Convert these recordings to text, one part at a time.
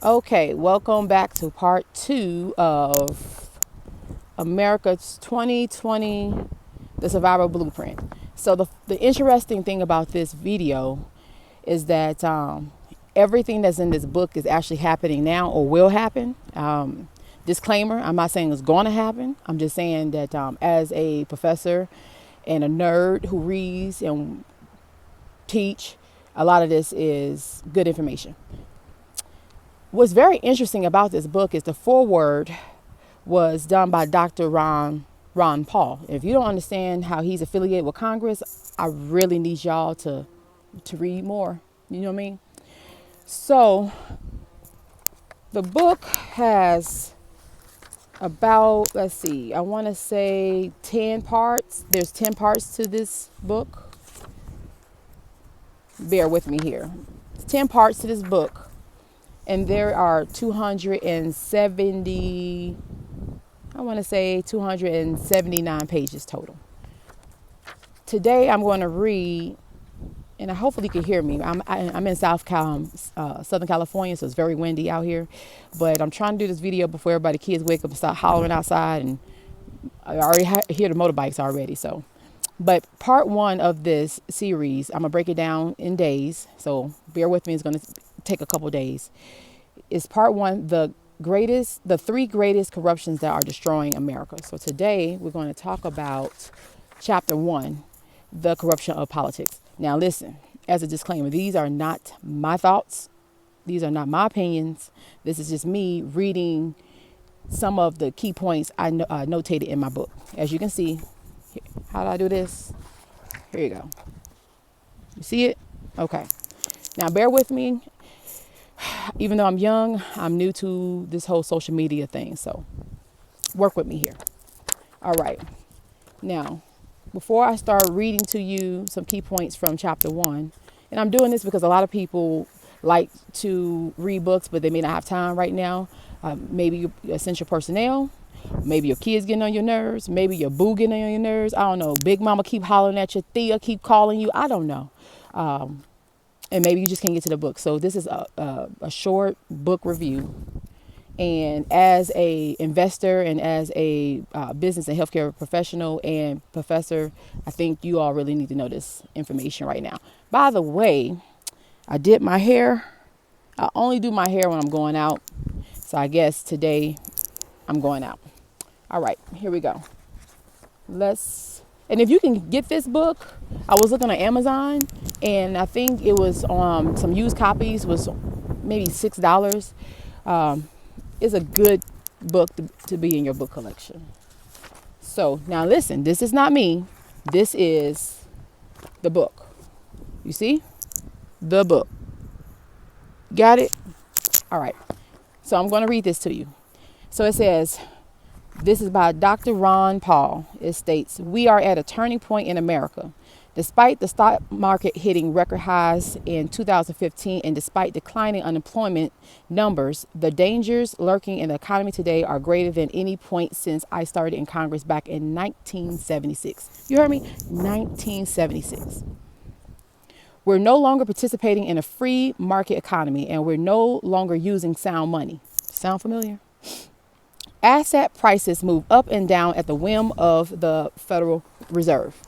Okay, welcome back to part 2 of America's 2020, the Survival Blueprint. So the interesting thing about this video is that everything that's in this book is actually happening now or will happen. Disclaimer, I'm not saying it's going to happen. I'm just saying that as a professor and a nerd who reads and teach, a lot of this is good information. What's very interesting about this book is the foreword was done by Dr. Ron Paul. If you don't understand how he's affiliated with Congress, I really need y'all to read more. You know what I mean? So the book has about, I want to say 10 parts. There's 10 parts to this book. Bear with me here. 10 parts to this book. And there are 279 pages total. Today I'm going to read, and hopefully you can hear me. I'm in Southern California, so it's very windy out here. But I'm trying to do this video before everybody, kids wake up and start hollering outside. And I already hear the motorbikes already. But part 1 of this series, I'm going to break it down in days. So bear with me. It's going to take a couple days. Is part 1, the 3 greatest corruptions that are destroying America. So today we're going to talk about chapter 1, the corruption of politics. Now listen, as a disclaimer, these are not my thoughts. These are not my opinions. This is just me reading some of the key points I notated in my book. As you can see, how do I do this? Here you go. You see it? Okay. Now bear with me. Even though I'm young, I'm new to this whole social media thing. So work with me here. All right. Now, before I start reading to you some key points from chapter 1, and I'm doing this because a lot of people like to read books, but they may not have time right now. Maybe you're essential personnel. Maybe your kids getting on your nerves. Maybe your boo getting on your nerves. I don't know. Big mama keep hollering at you. Thea keep calling you. I don't know. And maybe you just can't get to the book. So this is a short book review. And as a investor and as a business and healthcare professional and professor, I think you all really need to know this information right now. By the way, I did my hair. I only do my hair when I'm going out. So I guess today I'm going out. All right, here we go. And if you can get this book, I was looking on Amazon and I think it was some used copies was maybe $6. It's a good book to be in your book collection. So now listen, this is not me. This is the book. You see? The book. Got it? All right. So I'm going to read this to you. So it says, this is by Dr. Ron Paul. It states, we are at a turning point in America. Despite the stock market hitting record highs in 2015 and despite declining unemployment numbers, the dangers lurking in the economy today are greater than any point since I started in Congress back in 1976. You heard me? 1976. We're no longer participating in a free market economy and we're no longer using sound money. Sound familiar? Asset prices move up and down at the whim of the Federal Reserve.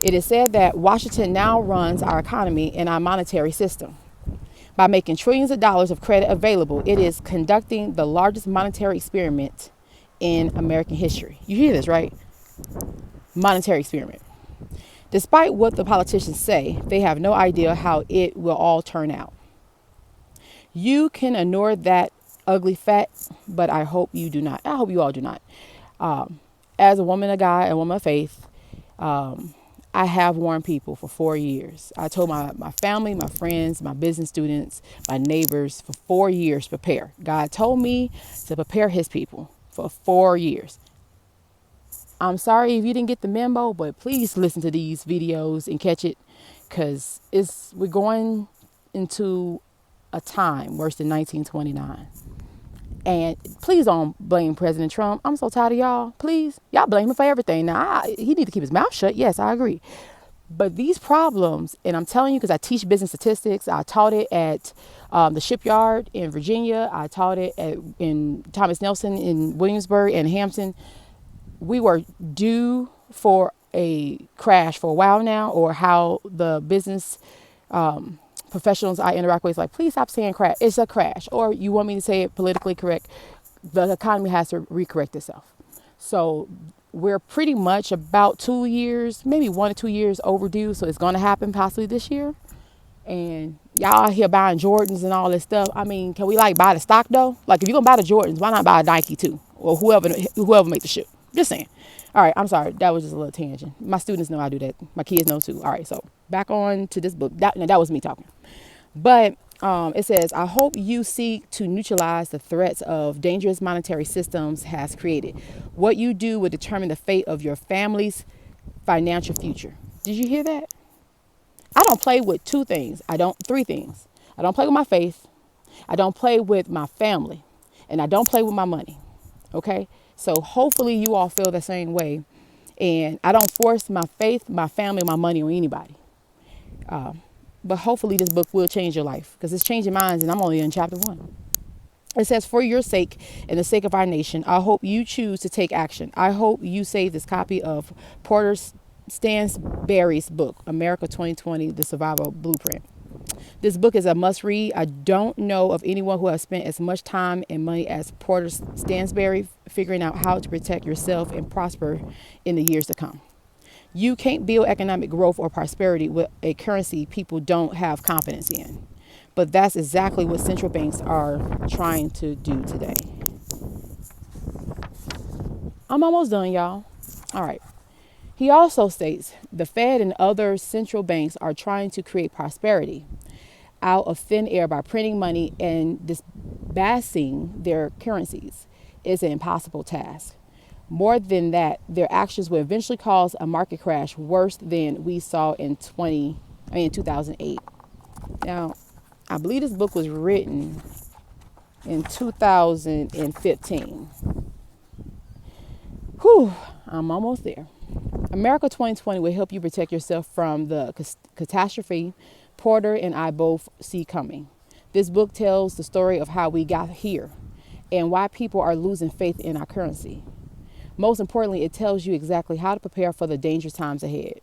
It is said that Washington now runs our economy and our monetary system. By making trillions of dollars of credit available, it is conducting the largest monetary experiment in American history. You hear this, right? Monetary experiment. Despite what the politicians say, they have no idea how it will all turn out. You can ignore that ugly fact, but I hope you do not. I hope you all do not. As a woman of God, a woman of faith, I have warned people for 4 years. I told my family, my friends, my business students, my neighbors for 4 years, prepare. God told me to prepare his people for 4 years. I'm sorry if you didn't get the memo, but please listen to these videos and catch it because we're going into a time worse than 1929. And please don't blame President Trump. I'm so tired of y'all. Please. Y'all blame him for everything. Now, he need to keep his mouth shut. Yes, I agree. But these problems, and I'm telling you because I teach business statistics. I taught it at the shipyard in Virginia. I taught it in Thomas Nelson in Williamsburg and Hampton. We were due for a crash for a while now, or how the business professionals I interact with is like, please stop saying crash. It's a crash. Or you want me to say it politically correct. The economy has to recorrect itself. So we're pretty much about 2 years, maybe 1 or 2 years overdue. So it's going to happen possibly this year. And y'all out here buying Jordans and all this stuff. I mean, can we like buy the stock though? Like if you're going to buy the Jordans, why not buy a Nike too? Or whoever make the shoe. Just saying. All right, I'm sorry. That was just a little tangent. My students know I do that. My kids know too. All right, so back on to this book. That was me talking. But it says, I hope you seek to neutralize the threats of dangerous monetary systems has created. What you do will determine the fate of your family's financial future. Did you hear that? I don't play with three things. I don't play with my faith. I don't play with my family. And I don't play with my money. Okay? So hopefully you all feel the same way. And I don't force my faith, my family, my money on anybody. But hopefully this book will change your life because it's changing minds, and I'm only in chapter 1. It says, for your sake and the sake of our nation, I hope you choose to take action. I hope you save this copy of Porter Stansberry's book, America 2020, The Survival Blueprint. This book is a must read. I don't know of anyone who has spent as much time and money as Porter Stansberry figuring out how to protect yourself and prosper in the years to come. You can't build economic growth or prosperity with a currency people don't have confidence in. But that's exactly what central banks are trying to do today. I'm almost done, y'all. All right. He also states the Fed and other central banks are trying to create prosperity out of thin air by printing money and disbasing their currencies. Is an impossible task. More than that, their actions will eventually cause a market crash worse than we saw in 2008. Now, I believe this book was written in 2015. Whew, I'm almost there. America 2020 will help you protect yourself from the catastrophe Porter and I both see coming. This book tells the story of how we got here and why people are losing faith in our currency. Most importantly, it tells you exactly how to prepare for the dangerous times ahead.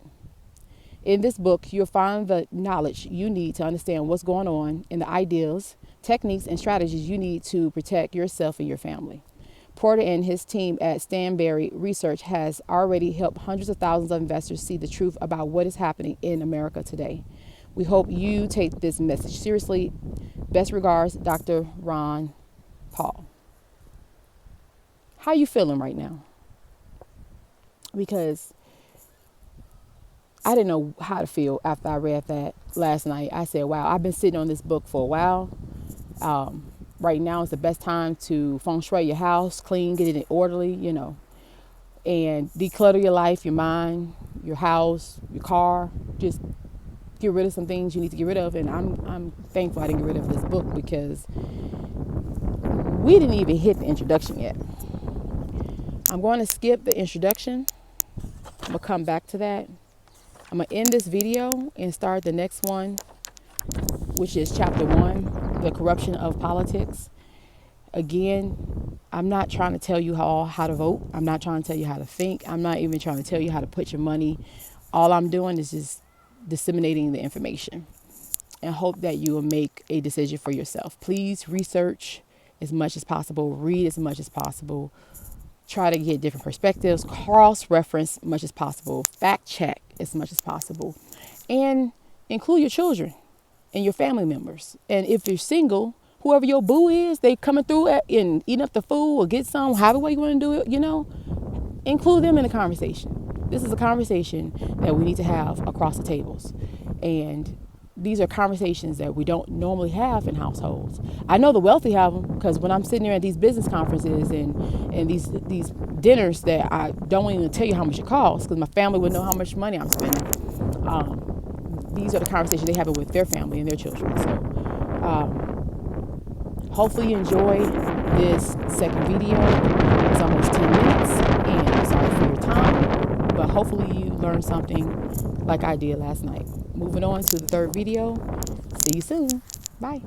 In this book, you'll find the knowledge you need to understand what's going on and the ideas, techniques, and strategies you need to protect yourself and your family. Porter and his team at Stansberry Research has already helped hundreds of thousands of investors see the truth about what is happening in America today. We hope you take this message seriously. Best regards, Dr. Ron Paul. How you feeling right now? Because I didn't know how to feel after I read that last night. I said, wow, I've been sitting on this book for a while. Right now is the best time to feng shui your house, clean, get it orderly, and declutter your life, your mind, your house, your car. Just get rid of some things you need to get rid of. And I'm thankful I didn't get rid of this book because we didn't even hit the introduction yet. I'm going to skip the introduction. I'm going to come back to that. I'm going to end this video and start the next one, which is chapter 1, the corruption of politics. Again, I'm not trying to tell you how to vote. I'm not trying to tell you how to think. I'm not even trying to tell you how to put your money. All I'm doing is just disseminating the information and hope that you will make a decision for yourself. Please research as much as possible. Read as much as possible. Try to get different perspectives, cross-reference as much as possible, fact check as much as possible, and include your children and your family members. And if you're single, whoever your boo is, they coming through and eating up the food or get some, however way you want to do it, include them in the conversation. This is a conversation that we need to have across the tables. And these are conversations that we don't normally have in households. I know the wealthy have them because when I'm sitting there at these business conferences and these dinners that I don't even tell you how much it costs because my family would know how much money I'm spending. These are the conversations they have with their family and their children. So hopefully you enjoy this second video. It's almost 10 minutes and I'm sorry for your time, but hopefully you learned something like I did last night. Moving on to the third video. See you soon. Bye.